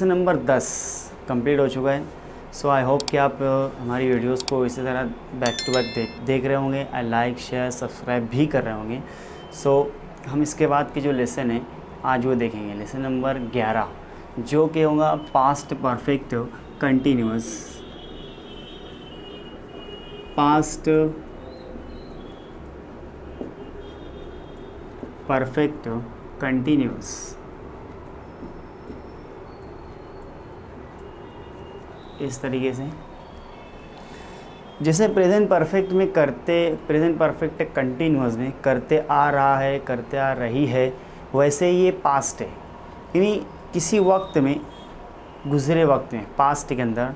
Number 10 complete हो चुका है। सो आई होप कि आप हमारी वीडियोस को इसी तरह बैक टू बैक देख रहे होंगे। आई लाइक शेयर सब्सक्राइब भी कर रहे होंगे। सो हम इसके बाद की जो लेसन है आज वो देखेंगे, लेसन नंबर 11, जो कि होगा past perfect continuous. Past perfect continuous. इस तरीके से जैसे प्रेजेंट परफेक्ट में प्रेजेंट परफेक्ट कंटिन्यूअस में करते आ रहा है, करते आ रही है, वैसे ये पास्ट है। यानी किसी वक्त में, गुज़रे वक्त में, पास्ट के अंदर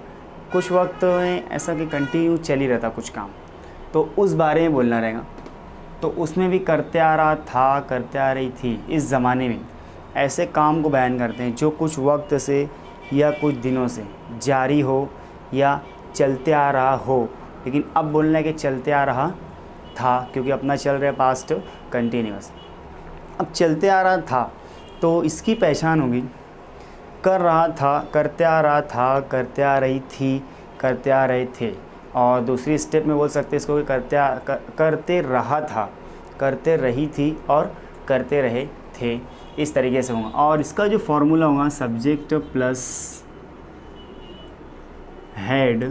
कुछ वक्त में ऐसा कि कंटिन्यू चल ही रहता कुछ काम, तो उस बारे में बोलना रहेगा। तो उसमें भी करते आ रहा था, करते आ रही थी, इस ज़माने में ऐसे काम को बयान करते हैं जो कुछ वक्त से या कुछ दिनों से जारी हो या चलते आ रहा हो। लेकिन अब बोलना है कि चलते आ रहा था, क्योंकि अपना चल रहा है पास्ट कंटिन्यूअस। अब चलते आ रहा था तो इसकी पहचान होगी कर रहा था, करते आ रहा था, करते आ रही थी, करते आ रहे थे। और दूसरी स्टेप में बोल सकते हैं इसको कि करते रहा था, करते रही थी और करते रहे थे। इस तरीके से होगा। और इसका जो फॉर्मूला होगा subject plus had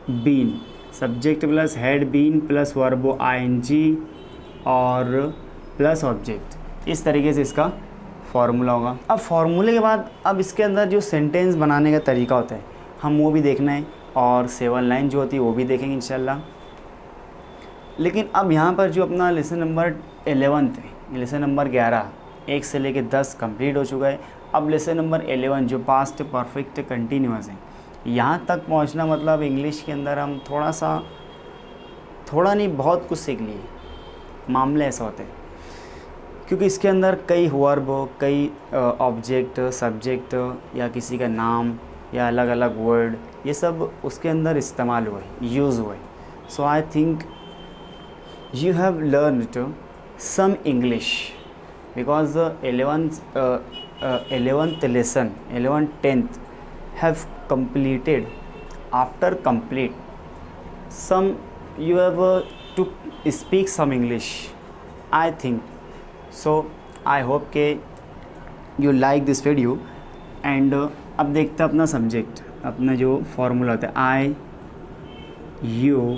been, subject plus had been plus verb ING और प्लस ऑब्जेक्ट। इस तरीके से इसका फॉर्मूला होगा। अब फॉर्मूले के बाद अब इसके अंदर जो सेंटेंस बनाने का तरीका होता है हम वो भी देखना है, और 7 लाइन जो होती है वो भी देखेंगे इंशाल्लाह। लेकिन अब यहाँ पर जो अपना लेसन नंबर 11 है, लेसन नंबर 11 1 से लेकर 10 कंप्लीट हो चुका है। अब लेसन नंबर 11 जो पास्ट परफेक्ट कंटिन्यूअस है, यहाँ तक पहुँचना मतलब इंग्लिश के अंदर हम थोड़ा नहीं बहुत कुछ सीख लिए। मामले ऐसा होते हैं क्योंकि इसके अंदर कई वर्ब, कई ऑब्जेक्ट, सब्जेक्ट या किसी का नाम या अलग अलग वर्ड, ये सब उसके अंदर इस्तेमाल हुए, यूज़ हुए। So I think you have learned some English because the 11th lesson, 11th, 10th have completed. After complete, some you have to speak some English, I think. So I hope कि you like this video and अब देखते हैं अपना subject, अपना जो formula होता है I, you,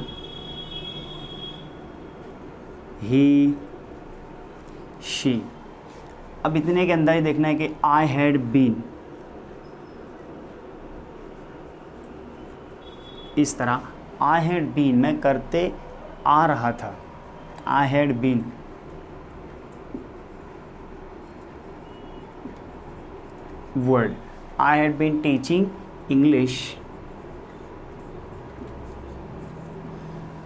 he, she. अब इतने के अंदर ही देखना है कि आई हैड बीन, इस तरह आई हैड बीन मैं करते आ रहा था, I had been. Word I had been teaching English.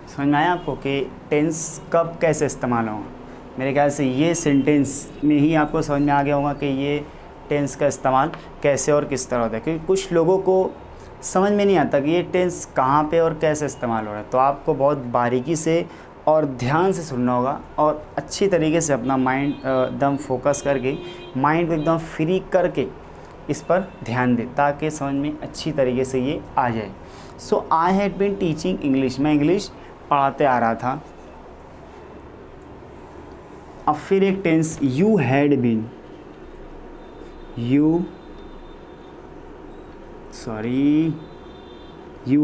समझ में आया आपको कि टेंस कब कैसे इस्तेमाल होगा? मेरे ख्याल से ये सेंटेंस में ही आपको समझ में आ गया होगा कि ये टेंस का इस्तेमाल कैसे और किस तरह होता है, क्योंकि कुछ लोगों को समझ में नहीं आता कि ये टेंस कहाँ पे और कैसे इस्तेमाल हो रहा है। तो आपको बहुत बारीकी से और ध्यान से सुनना होगा और अच्छी तरीके से अपना माइंड एकदम फोकस करके, माइंड को एकदम फ्री करके इस पर ध्यान दें ताकि समझ में अच्छी तरीके से ये आ जाए। So I had been teaching English, मैं इंग्लिश पढ़ाते आ रहा था। अब फिर एक tense you had been, you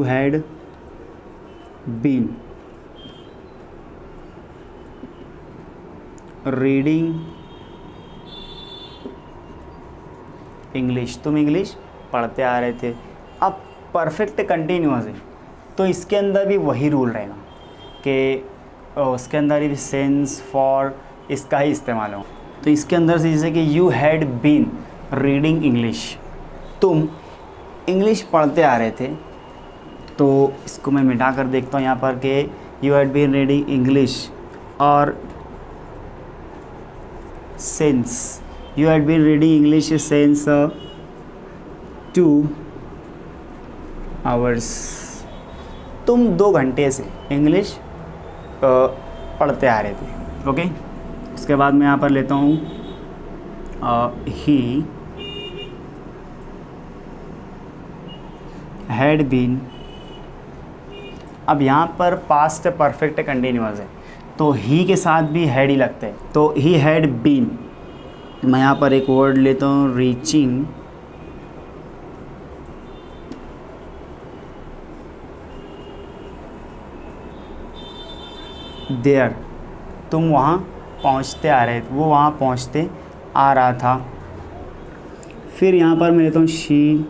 had been reading English, तुम इंग्लिश पढ़ते आ रहे थे। अब परफेक्ट कंटिन्यूअस है तो इसके अंदर भी वही रूल रहेगा कि उसके अंदर भी सेंस फॉर इसका ही इस्तेमाल हो। तो इसके अंदर से जैसे कि you had been reading English, तुम इंग्लिश पढ़ते आ रहे थे। तो इसको मैं मिटा कर देखता हूँ यहाँ पर कि you had been reading English और since, you had been reading English since 2 hours. तुम 2 घंटे से इंग्लिश पढ़ते आ रहे थे। ओके, उसके बाद मैं यहाँ पर लेता हूँ he हैड बीन। अब यहाँ पर पास्ट परफेक्ट कंटिन्यूअस है तो ही के साथ भी हैड ही लगता है, तो ही हैड बीन। मैं यहाँ पर एक वर्ड लेता हूँ, रीचिंग देयर। तुम वहाँ पहुँचते आ रहे थे, वो वहाँ पहुँचते आ रहा था। फिर यहाँ पर मैं लेता हूँ she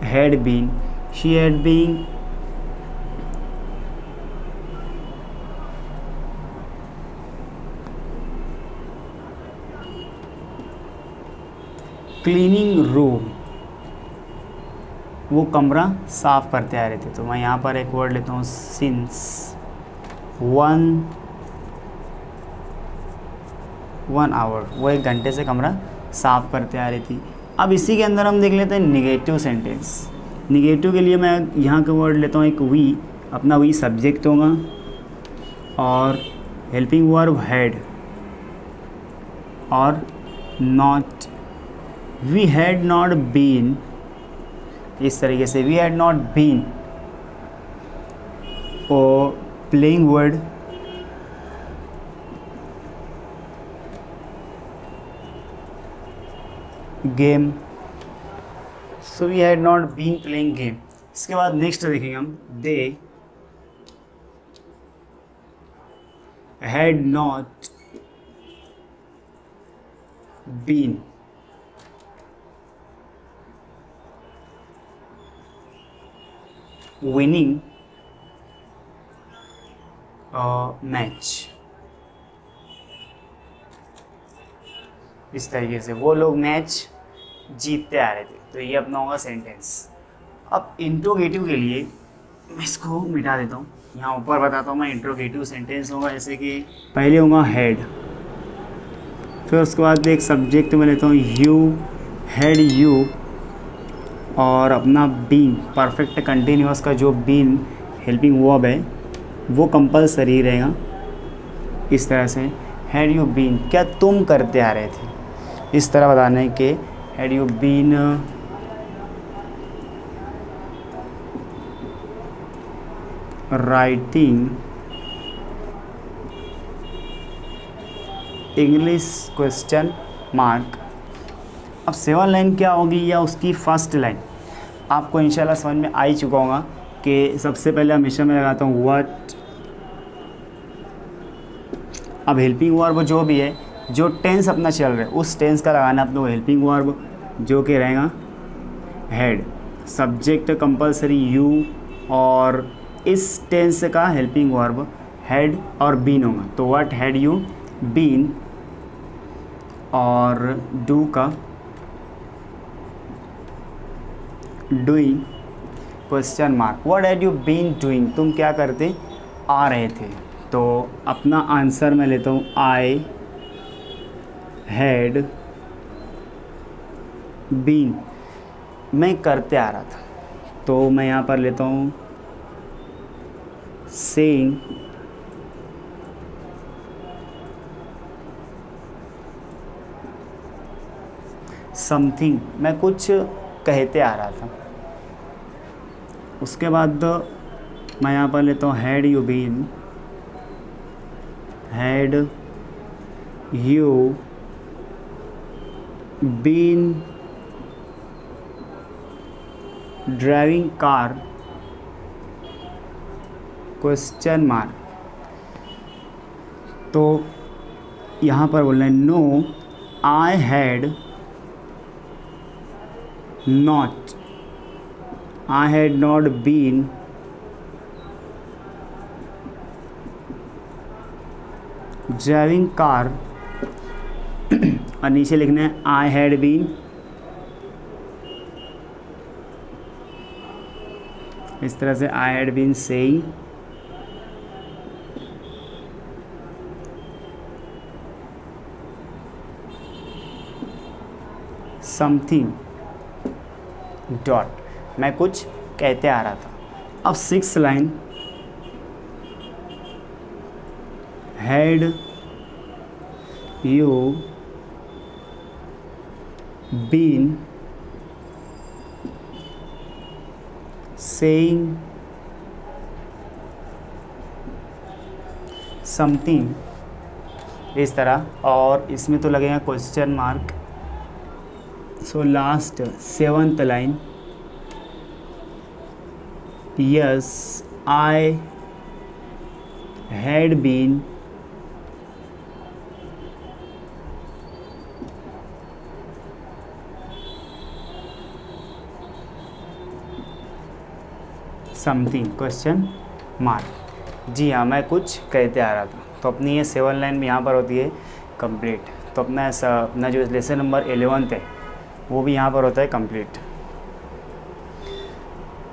had been. She had been cleaning room, वो कमरा साफ करते आ रहे थे। तो मैं यहाँ पर एक वर्ड लेता हूँ, सिंस 1 आवर, वो 1 घंटे से कमरा साफ करते आ रही थी। अब इसी के अंदर हम देख लेते हैं निगेटिव सेंटेंस। निगेटिव के लिए मैं यहाँ का वर्ड लेता हूँ एक वी, अपना वी सब्जेक्ट होगा और हेल्पिंग वर्ब हैड और not. We had not been, इस तरीके से वी हैड नॉट बीन। और playing word game, so we had not been playing game. इसके बाद नेक्स्ट देखेंगे हम, they had not been winning match. इस तरीके से वो लोग मैच जीतते आ रहे थे। तो ये अपना होगा सेंटेंस। अब इंट्रोगेटिव के लिए मैं इसको मिटा देता हूँ, यहाँ ऊपर बताता हूँ मैं। इंट्रोगेटिव सेंटेंस होगा जैसे कि पहले होगा हैड, फिर उसके बाद एक सब्जेक्ट में लेता हूँ यू, हैड यू, और अपना बीन परफेक्ट कंटिन्यूअस का जो बीन हेल्पिंग वर्ब है वो कंपलसरी रहेगा। इस तरह से हैड यू बीन, क्या तुम करते आ रहे थे, इस तरह बताने के had you been writing English question mark. अब 7 लाइन क्या होगी या उसकी फर्स्ट लाइन आपको इंशाल्लाह समझ में आ ही चुका होगा कि सबसे पहले हमेशा मैं लगाता हूँ व्हाट। अब हेल्पिंग वर्ब जो भी है, जो टेंस अपना चल रहा है उस टेंस का लगाना अपने को हेल्पिंग वर्ब, जो कि रहेगा हैड। सब्जेक्ट कंपलसरी यू, और इस टेंस का हेल्पिंग वर्ब हैड और बीन होगा। तो व्हाट हैड यू बीन, और डू का doing question mark. What had you been doing, तुम क्या करते आ रहे थे। तो अपना आंसर मैं लेता हूँ आई हैड बीन, मैं करते आ रहा था। तो मैं यहाँ पर लेता हूँ सेइंग समथिंग, मैं कुछ कहते आ रहा था। उसके बाद मैं यहाँ पर लेता हूँ had you been, had you been driving car question mark. तो यहाँ पर बोल रहे हैं no I had not, I had not been driving car और नीचे लिखना है I had been, इस तरह से I had been saying something dot, मैं कुछ कहते आ रहा था। अब 6th line, had you been saying something, इस तरह। और इसमें तो लगेगा question mark. So last 7th line, yes I had been something question mark. जी हाँ, मैं कुछ कहते आ रहा था। तो अपनी ये 7 लाइन में यहाँ पर होती है कंप्लीट। तो अपना जो लेसन नंबर 11 है वो भी यहाँ पर होता है कंप्लीट।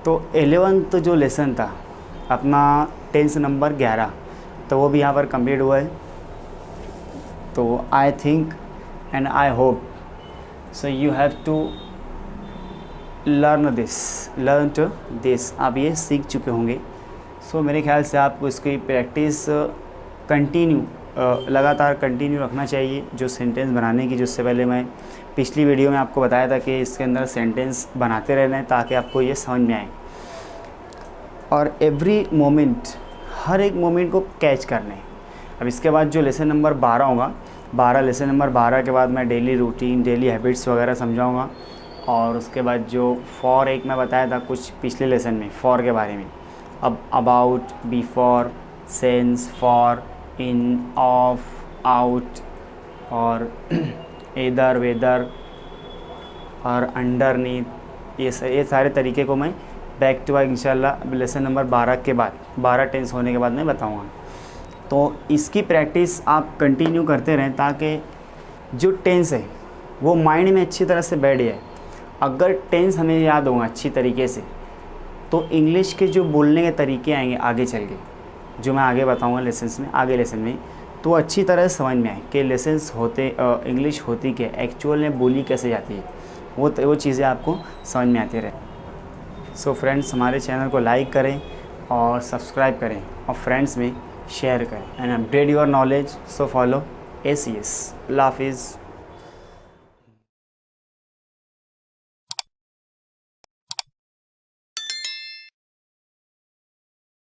तो 11 जो लेसन था अपना टेंस नंबर 11, तो वो भी यहाँ पर कंप्लीट हुआ है। तो I think and I hope so you have to learn this, आप ये सीख चुके होंगे। सो मेरे ख्याल से आपको इसकी प्रैक्टिस लगातार कंटिन्यू रखना चाहिए, जो सेंटेंस बनाने की। जिससे पहले मैं पिछली वीडियो में आपको बताया था कि इसके अंदर सेंटेंस बनाते रहना है ताकि आपको ये समझ में आए, और एवरी मोमेंट, हर एक मोमेंट को कैच करना है। अब इसके बाद जो लेसन नंबर 12 होगा, लेसन नंबर 12 के बाद मैं डेली रूटीन, डेली हैबिट्स वगैरह समझाऊँगा। और उसके बाद जो फॉर एक मैं बताया था कुछ पिछले लेसन में फॉर के बारे में, अब about, before, sense, for, in, of, out, और इधर, वेदर, और अंडरनीथ, ये सारे तरीके को मैं बैक टू बैक इंशाल्लाह लेसन नंबर 12 के बाद, 12 टेंस होने के बाद मैं बताऊंगा। तो इसकी प्रैक्टिस आप कंटिन्यू करते रहें ताकि जो टेंस है वो माइंड में अच्छी तरह से बैठ जाए। अगर टेंस हमें याद होगा अच्छी तरीके से तो इंग्लिश के जो बोलने के तरीके आएंगे आगे चल के, जो मैं आगे बताऊंगा लेसन में, तो अच्छी तरह से समझ में आए कि लेसन्स होते इंग्लिश होती क्या, एक्चुअल में बोली कैसे जाती है, वो चीज़ें आपको समझ में आती रहे। सो फ्रेंड्स, हमारे चैनल को लाइक करें और सब्सक्राइब करें और फ्रेंड्स में शेयर करें and update your knowledge. So follow ACS। अल्लाह हाफिज़।